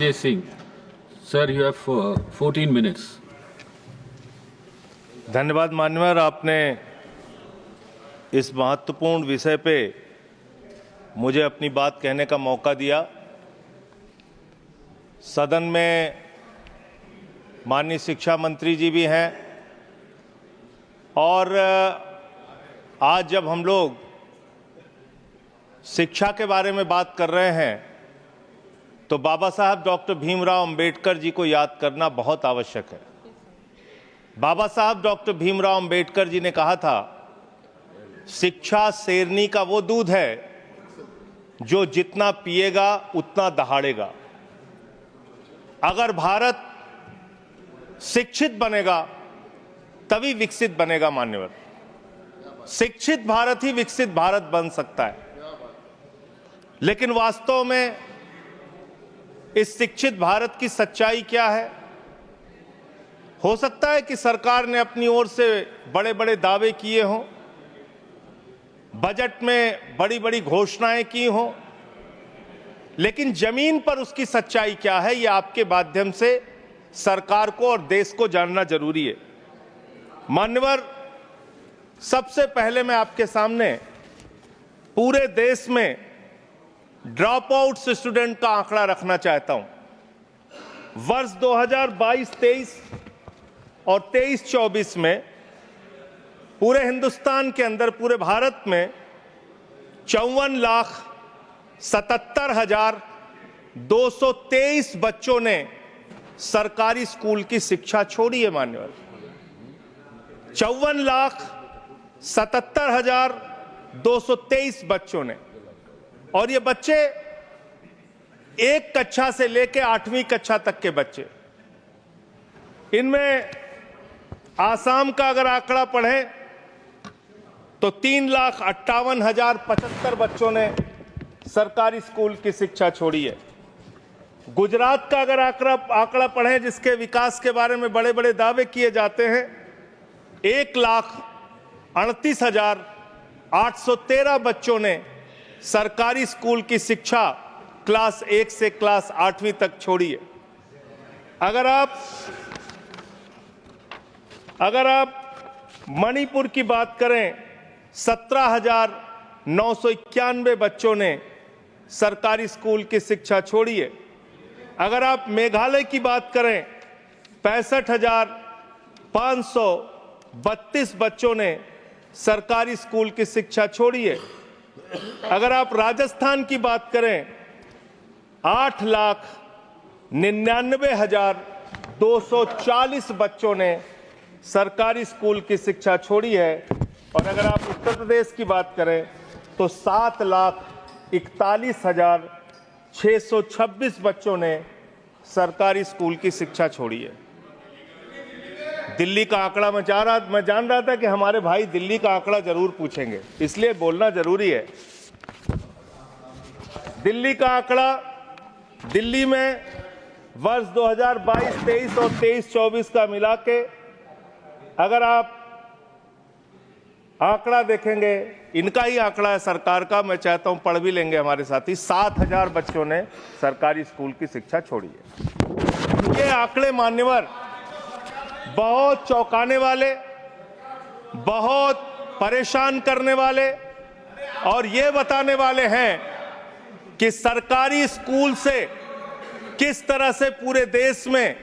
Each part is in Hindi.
Ajay Singh. Sir, you have 14 minutes. धन्यवाद मान्यवर, आपने इस महत्वपूर्ण विषय पे मुझे अपनी बात कहने का मौका दिया। सदन में माननीय शिक्षा मंत्री जी भी हैं और आज जब हम लोग शिक्षा के बारे में बात कर रहे हैं तो बाबा साहब डॉक्टर भीमराव अंबेडकर जी को याद करना बहुत आवश्यक है। बाबा साहब डॉक्टर भीमराव अंबेडकर जी ने कहा था, शिक्षा शेरनी का वो दूध है जो जितना पिएगा उतना दहाड़ेगा। अगर भारत शिक्षित बनेगा तभी विकसित बनेगा मान्यवर। शिक्षित भारत ही विकसित भारत बन सकता है। लेकिन वास्तव में इस शिक्षित भारत की सच्चाई क्या है? हो सकता है कि सरकार ने अपनी ओर से बड़े बड़े दावे किए हों, बजट में बड़ी बड़ी घोषणाएं की हों, लेकिन जमीन पर उसकी सच्चाई क्या है, यह आपके माध्यम से सरकार को और देश को जानना जरूरी है। मान्यवर, सबसे पहले मैं आपके सामने पूरे देश में ड्रॉप आउट स्टूडेंट का आंकड़ा रखना चाहता हूं। वर्ष 2022-23 और 23-24 में पूरे हिंदुस्तान के अंदर, पूरे भारत में 54,77,223 बच्चों ने सरकारी स्कूल की शिक्षा छोड़ी है मान्यवर। 54,77,223 बच्चों ने। और ये बच्चे एक कक्षा से लेकर 8वीं कक्षा तक के बच्चे। इनमें आसाम का अगर आंकड़ा पढ़ें तो 3,58,075 बच्चों ने सरकारी स्कूल की शिक्षा छोड़ी है। गुजरात का अगर आंकड़ा पढ़ें, जिसके विकास के बारे में बड़े बड़े दावे किए जाते हैं, 1,38,813 बच्चों ने सरकारी स्कूल की शिक्षा क्लास 1 से क्लास 8वीं तक छोड़ी है। अगर आप मणिपुर की बात करें, 17,991 बच्चों ने सरकारी स्कूल की शिक्षा छोड़ी है। अगर आप मेघालय की बात करें, 65,532 बच्चों ने सरकारी स्कूल की शिक्षा छोड़ी है। अगर आप राजस्थान की बात करें, 8,99,240 बच्चों ने सरकारी स्कूल की शिक्षा छोड़ी है। और अगर आप उत्तर प्रदेश की बात करें तो 7,41,626 बच्चों ने सरकारी स्कूल की शिक्षा छोड़ी है। दिल्ली का आंकड़ा मैं जान रहा था कि हमारे भाई दिल्ली का आंकड़ा जरूर पूछेंगे, इसलिए बोलना जरूरी है। दिल्ली का आंकड़ा, दिल्ली में वर्ष 2022-23 और 23-24 का मिला के अगर आप आंकड़ा देखेंगे, इनका ही आंकड़ा है सरकार का, मैं चाहता हूं पढ़ भी लेंगे हमारे साथी। 7,000 बच्चों ने सरकारी स्कूल की शिक्षा छोड़ी है। ये आंकड़े मान्यवर बहुत चौंकाने वाले, बहुत परेशान करने वाले और ये बताने वाले हैं कि सरकारी स्कूल से किस तरह से पूरे देश में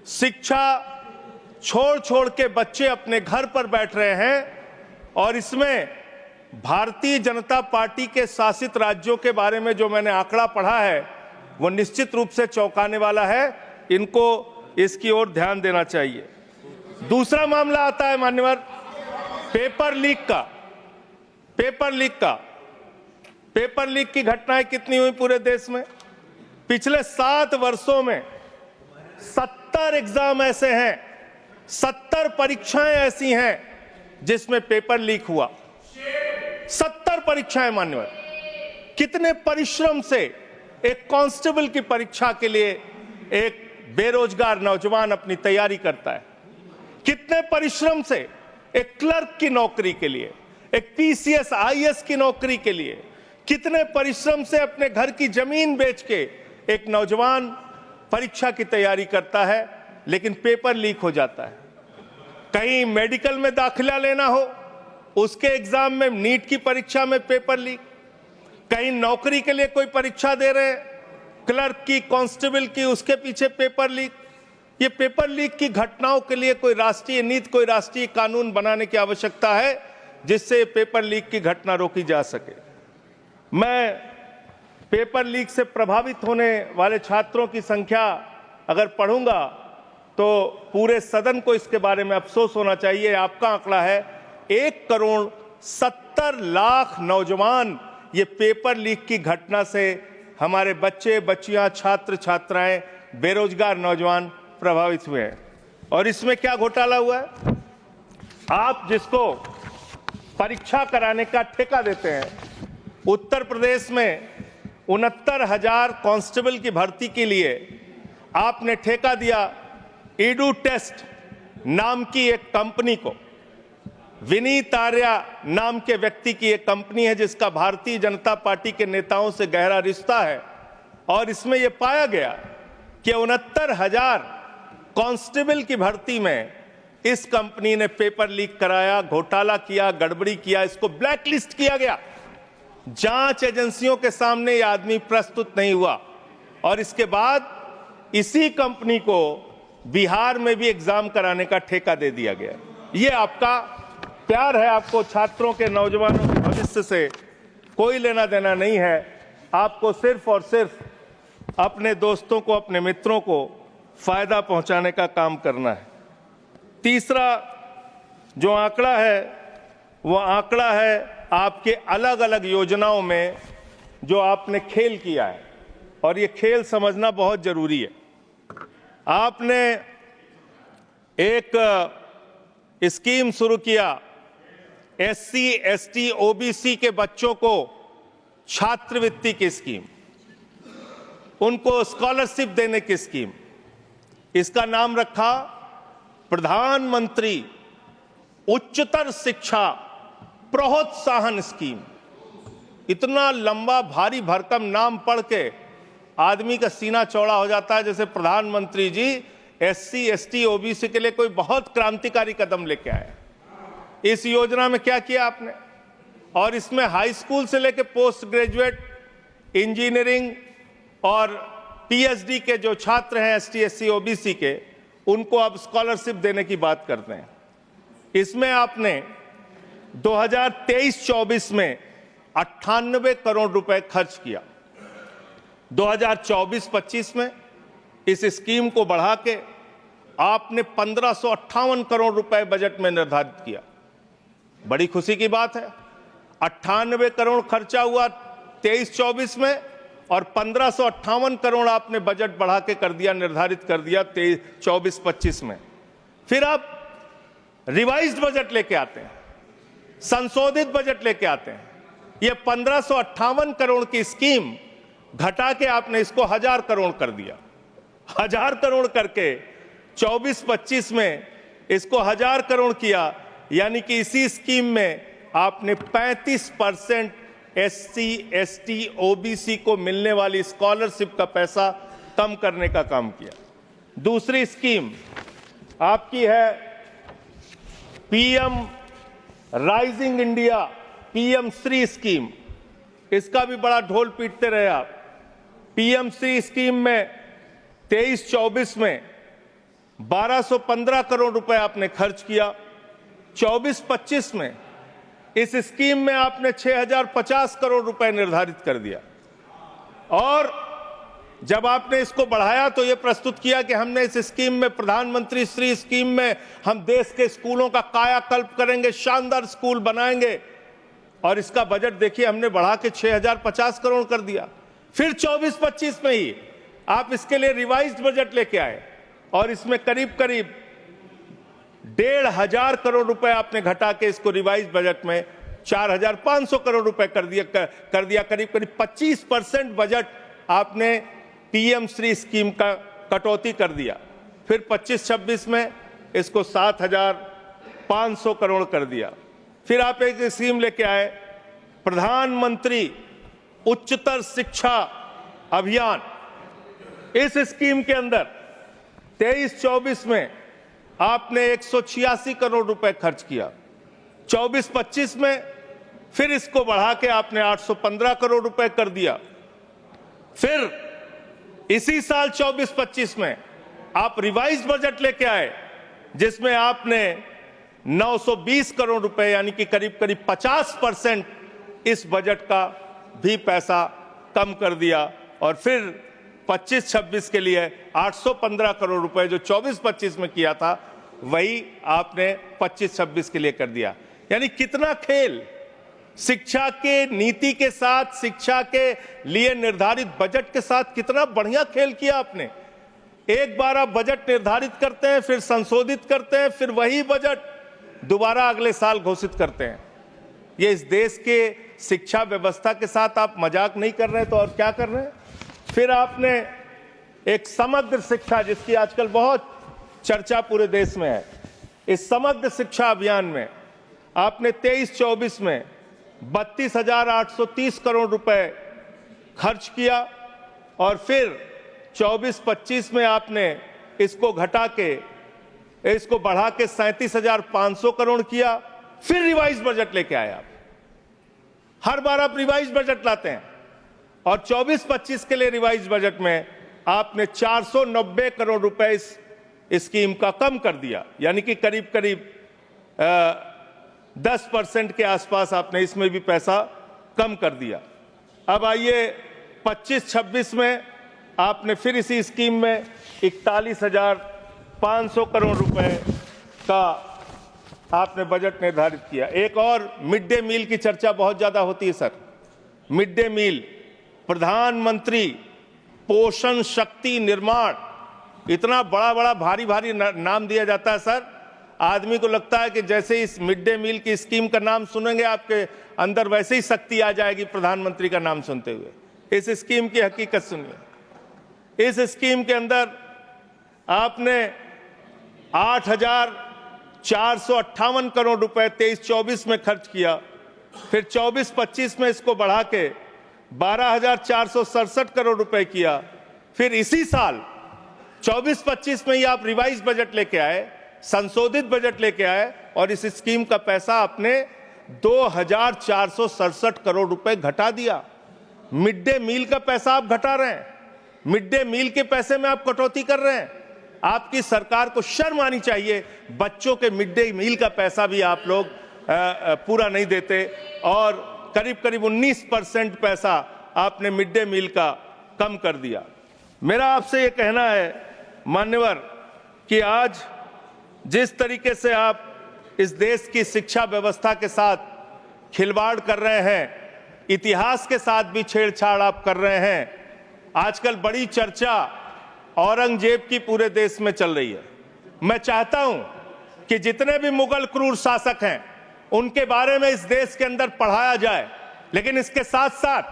शिक्षा छोड़ के बच्चे अपने घर पर बैठ रहे हैं। और इसमें भारतीय जनता पार्टी के शासित राज्यों के बारे में जो मैंने आंकड़ा पढ़ा है वो निश्चित रूप से चौंकाने वाला है। इनको इसकी ओर ध्यान देना चाहिए। दूसरा मामला आता है मान्यवर पेपर लीक की घटनाएं कितनी हुई पूरे देश में? पिछले 7 वर्षों में 70 एग्जाम ऐसे हैं, 70 परीक्षाएं ऐसी हैं जिसमें पेपर लीक हुआ। 70 परीक्षाएं मान्यवर। कितने परिश्रम से एक कांस्टेबल की परीक्षा के लिए एक बेरोजगार नौजवान अपनी तैयारी करता है। कितने परिश्रम से एक क्लर्क की नौकरी के लिए, एक पीसीएस आईएएस की नौकरी के लिए, कितने परिश्रम से अपने घर की जमीन बेच के एक नौजवान परीक्षा की तैयारी करता है लेकिन पेपर लीक हो जाता है। कहीं मेडिकल में दाखिला लेना हो, उसके एग्जाम में, नीट की परीक्षा में पेपर लीक, कहीं नौकरी के लिए कोई परीक्षा दे रहे हैं, क्लर्क की, कांस्टेबल की, उसके पीछे पेपर लीक। ये पेपर लीक की घटनाओं के लिए कोई राष्ट्रीय नीति, कोई राष्ट्रीय कानून बनाने की आवश्यकता है जिससे पेपर लीक की घटना रोकी जा सके। मैं पेपर लीक से प्रभावित होने वाले छात्रों की संख्या अगर पढ़ूंगा तो पूरे सदन को इसके बारे में अफसोस होना चाहिए। आपका आंकड़ा है 1,70,00,000 नौजवान ये पेपर लीक की घटना से, हमारे बच्चे, बच्चियां, छात्र, छात्राएं, बेरोजगार नौजवान प्रभावित हुए हैं। और इसमें क्या घोटाला हुआ है? आप जिसको परीक्षा कराने का ठेका देते हैं, उत्तर प्रदेश में 69,000 कांस्टेबल की भर्ती के लिए आपने ठेका दिया ईडू टेस्ट नाम की एक कंपनी को। विनीत आर्या नाम के व्यक्ति की एक कंपनी है जिसका भारतीय जनता पार्टी के नेताओं से गहरा रिश्ता है। और इसमें यह पाया गया कि 69,000 कांस्टेबल की भर्ती में इस कंपनी ने पेपर लीक कराया, घोटाला किया, गड़बड़ी किया, इसको ब्लैकलिस्ट किया गया। जांच एजेंसियों के सामने यह आदमी प्रस्तुत नहीं हुआ और इसके बाद इसी कंपनी को बिहार में भी एग्जाम कराने का ठेका दे दिया गया। यह आपका प्यार है, आपको छात्रों के, नौजवानों के भविष्य से कोई लेना देना नहीं है। आपको सिर्फ और सिर्फ अपने दोस्तों को, अपने मित्रों को फायदा पहुंचाने का काम करना है। तीसरा जो आंकड़ा है वो आंकड़ा है आपके अलग अलग योजनाओं में जो आपने खेल किया है, और ये खेल समझना बहुत जरूरी है। आपने एक स्कीम शुरू किया, एससी, एसटी, ओबीसी के बच्चों को छात्रवृत्ति की स्कीम, उनको स्कॉलरशिप देने की स्कीम। इसका नाम रखा प्रधानमंत्री उच्चतर शिक्षा प्रोत्साहन स्कीम। इतना लंबा भारी भरकम नाम पढ़ के आदमी का सीना चौड़ा हो जाता है, जैसे प्रधानमंत्री जी एससी, एसटी, ओबीसी के लिए कोई बहुत क्रांतिकारी कदम लेके आए। इस योजना में क्या किया आपने? और इसमें हाई स्कूल से लेकर पोस्ट ग्रेजुएट, इंजीनियरिंग और पीएचडी के जो छात्र हैं एसटी, एससी, ओबीसी के, उनको अब स्कॉलरशिप देने की बात करते हैं। इसमें आपने 2023-24 में 98 करोड़ रुपए खर्च किया। 2024-25 में इस स्कीम को बढ़ा के आपने 1558 करोड़ रुपए बजट में निर्धारित किया। बड़ी खुशी की बात है, 98 करोड़ खर्चा हुआ 23-24 में और 1558 करोड़ आपने बजट बढ़ा के कर दिया, निर्धारित कर दिया 24-25 में। फिर आप रिवाइज्ड बजट लेके आते हैं, संशोधित बजट लेके आते हैं। ये 1558 करोड़ की स्कीम घटा के आपने इसको 1000 करोड़ कर दिया। 1000 करोड़ करके 24-25 में इसको 1000 करोड़ किया, यानी कि इसी स्कीम में आपने 35% एससी, एसटी, ओबीसी को मिलने वाली स्कॉलरशिप का पैसा कम करने का काम किया। दूसरी स्कीम आपकी है PM rising India, PM Shri scheme. इसका भी बड़ा ढोल पीटते रहे आप। पीएम श्री स्कीम में 23-24 में 1215 करोड़ रुपए आपने खर्च किया। 24-25 में इस स्कीम में आपने 6050 करोड़ रुपए निर्धारित कर दिया। और जब आपने इसको बढ़ाया तो यह प्रस्तुत किया कि हमने इस स्कीम में, प्रधानमंत्री श्री स्कीम में, हम देश के स्कूलों का कायाकल्प करेंगे, शानदार स्कूल बनाएंगे। और इसका बजट देखिए, हमने बढ़ा के 6050 करोड़ कर दिया। फिर 24-25 में ही आप इसके लिए रिवाइज्ड बजट लेके आए और इसमें करीब करीब 1500 करोड़ रुपए आपने घटा के इसको रिवाइज्ड बजट में 4500 करोड़ रुपए कर दिया। करीब करीब 25% बजट आपने पीएम श्री स्कीम का कटौती कर दिया। फिर 25-26 में इसको 7500 करोड़ कर दिया। फिर आप एक स्कीम लेके आए, प्रधानमंत्री उच्चतर शिक्षा अभियान। इस स्कीम के अंदर 23-24 में आपने 186 करोड़ रुपए खर्च किया, 24-25 में फिर इसको बढ़ा के आपने 815 करोड़ रुपए कर दिया। फिर इसी साल 24-25 में आप रिवाइज्ड बजट लेके आए जिसमें आपने 920 करोड़ रुपए यानी कि करीब करीब 50% इस बजट का भी पैसा कम कर दिया और फिर 25-26 के लिए 815 करोड़ रुपए जो 24-25 में किया था वही आपने 25-26 के लिए कर दिया। यानी कितना खेल शिक्षा के नीति के साथ, शिक्षा के लिए निर्धारित बजट के साथ कितना बढ़िया खेल किया आपने। एक बार आप बजट निर्धारित करते हैं, फिर संशोधित करते हैं, फिर वही बजट दोबारा अगले साल घोषित करते हैं। ये इस देश के शिक्षा व्यवस्था के साथ आप मजाक नहीं कर रहे तो और क्या कर रहे हैं। फिर आपने एक समग्र शिक्षा जिसकी आजकल बहुत चर्चा पूरे देश में है, इस समग्र शिक्षा अभियान में आपने 23-24 में 32,830 करोड़ रुपए खर्च किया और फिर 24-25 में आपने इसको घटा के इसको बढ़ा के 37,500 करोड़ किया। फिर रिवाइज बजट लेके आए आप। हर बार आप रिवाइज बजट लाते हैं और 24-25 के लिए रिवाइज बजट में आपने 490 करोड़ रुपए इस स्कीम का कम कर दिया, यानी कि करीब करीब 10% के आसपास आपने इसमें भी पैसा कम कर दिया। अब आइए 25-26 में आपने फिर इसी स्कीम में 41,500 करोड़ रुपए का आपने बजट निर्धारित किया। एक और मिड डे मील की चर्चा बहुत ज्यादा होती है सर। मिड डे मील, प्रधानमंत्री पोषण शक्ति निर्माण, इतना बड़ा बड़ा भारी भारी नाम दिया जाता है सर। आदमी को लगता है कि जैसे इस मिड डे मील की स्कीम का नाम सुनेंगे आपके अंदर वैसे ही शक्ति आ जाएगी प्रधानमंत्री का नाम सुनते हुए। इस स्कीम की हकीकत सुनिए। इस स्कीम के अंदर आपने 8,458 करोड़ रुपए 23-24 में खर्च किया, फिर 24-25 में इसको बढ़ा के 12,467 करोड़ रुपए किया। फिर इसी साल 24-25 में ही आप रिवाइज बजट लेके आए, संशोधित बजट लेके आए और इस स्कीम का पैसा आपने 2,467 करोड़ रुपए घटा दिया। मिड डे मील का पैसा आप घटा रहे हैं, मिड डे मील के पैसे में आप कटौती कर रहे हैं। आपकी सरकार को शर्म आनी चाहिए। बच्चों के मिड डे मील का पैसा भी आप लोग पूरा नहीं देते और करीब करीब 19% पैसा आपने मिड डे मील का कम कर दिया। मेरा आपसे ये कहना है मान्यवर कि आज जिस तरीके से आप इस देश की शिक्षा व्यवस्था के साथ खिलवाड़ कर रहे हैं, इतिहास के साथ भी छेड़छाड़ आप कर रहे हैं। आजकल बड़ी चर्चा औरंगजेब की पूरे देश में चल रही है। मैं चाहता हूं कि जितने भी मुगल क्रूर शासक हैं उनके बारे में इस देश के अंदर पढ़ाया जाए, लेकिन इसके साथ साथ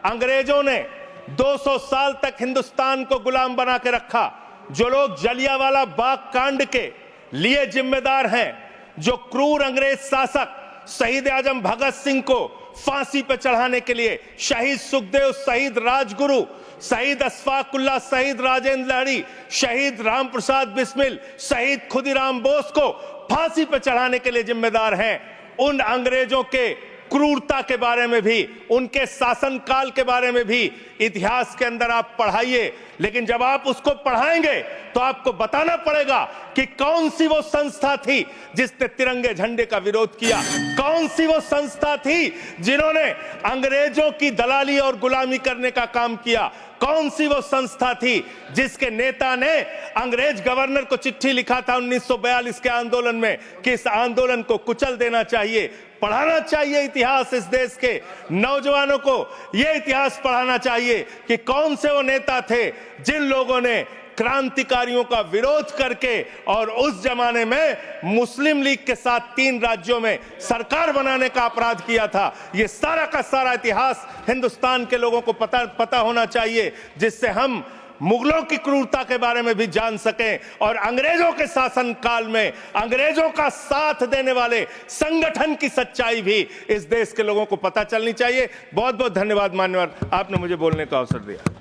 अंग्रेजों ने 200 साल तक हिंदुस्तान को गुलाम बना के रखा। जो लोग जलियांवाला बाग कांड के लिए जिम्मेदार हैं, जो क्रूर अंग्रेज शासक शहीद आजम भगत सिंह को फांसी पर चढ़ाने के लिए, शहीद सुखदेव, शहीद राजगुरु, शहीद अशफाकुल्लाह, शहीद राजेंद्र लाहिड़ी, शहीद राम प्रसाद बिस्मिल, शहीद खुदीराम बोस को फांसी पर चढ़ाने के लिए जिम्मेदार हैं, उन अंग्रेजों के क्रूरता के बारे में भी, उनके शासनकाल के बारे में भी इतिहास के अंदर आप पढ़ाइए। लेकिन जब आप उसको पढ़ाएंगे तो आपको बताना पड़ेगा कि कौन सी वो संस्था थी जिसने तिरंगे झंडे का विरोध किया, कौन सी वो संस्था थी जिन्होंने अंग्रेजों की दलाली और गुलामी करने का काम किया, कौन सी वो संस्था थी जिसके नेता ने अंग्रेज गवर्नर को चिट्ठी लिखा था 1942 के आंदोलन में कि इस आंदोलन को कुचल देना चाहिए। पढ़ाना चाहिए इतिहास। इस देश के नौजवानों को यह इतिहास पढ़ाना चाहिए कि कौन से वो नेता थे जिन लोगों ने क्रांतिकारियों का विरोध करके और उस जमाने में मुस्लिम लीग के साथ 3 राज्यों में सरकार बनाने का अपराध किया था। ये सारा का सारा इतिहास हिंदुस्तान के लोगों को पता होना चाहिए, जिससे हम मुगलों की क्रूरता के बारे में भी जान सकें और अंग्रेजों के शासन काल में अंग्रेजों का साथ देने वाले संगठन की सच्चाई भी इस देश के लोगों को पता चलनी चाहिए। बहुत बहुत धन्यवाद मान्यवर, आपने मुझे बोलने का अवसर दिया।